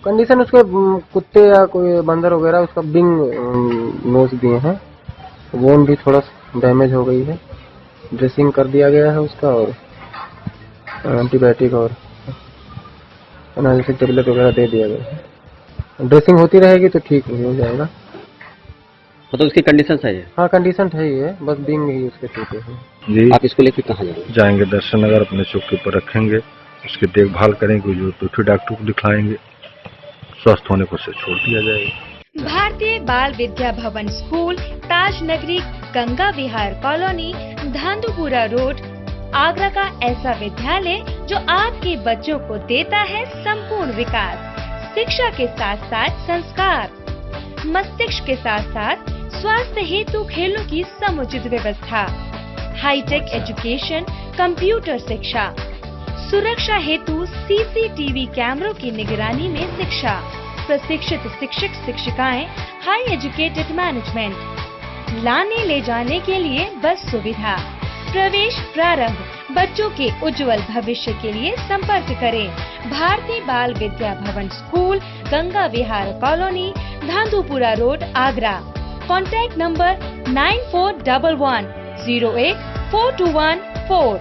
Condition उसके कुत्ते या कोई बंदर वगैरह उसका बिंग नोच दिए हैं, बोन भी थोड़ा डैमेज हो गई है। ड्रेसिंग कर दिया गया है उसका और एंटीबायोटिक और एनालिसिस टेबलेट वगैरह दे दिया गया है। ड्रेसिंग होती रहेगी तो ठीक हो जाएगा। मतलब उसकी कंडीशन सही है? हाँ कंडीशन है ही है, बस बिंग ही उसके टूटे हैं। जी आप इसको लेकर कहाँ जाएंगे? दर्शन नगर अपने चौकी पर रखेंगे, उसकी देखभाल करेंगे, जो तो फिर डॉक्टर को दिखलाएंगे, स्वस्थ होने को से छोड़ दिया जाएगा। भारतीय बाल विद्या भवन स्कूल, ताज नगरी, गंगा विहार कॉलोनी, धांधुपुरा रोड, आगरा का ऐसा विद्यालय जो आपके बच्चों को देता है संपूर्ण विकास, शिक्षा के साथ साथ संस्कार, मस्तिष्क के साथ साथ स्वास्थ्य हेतु खेलों की समुचित व्यवस्था, हाईटेक एजुकेशन, कंप्यूटर शिक्षा, सुरक्षा हेतु सीसीटीवी कैमरों की निगरानी में शिक्षा, प्रशिक्षित शिक्षक शिक्षिकाएं, हाई एजुकेटेड मैनेजमेंट, लाने ले जाने के लिए बस सुविधा। प्रवेश प्रारंभ। बच्चों के उज्जवल भविष्य के लिए संपर्क करें भारतीय Bal Vidya Bhavan school, Ganga Vihar colony, Dhandhupura road, Agra. Contact number 9411084214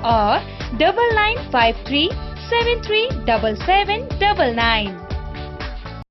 और 9953737799।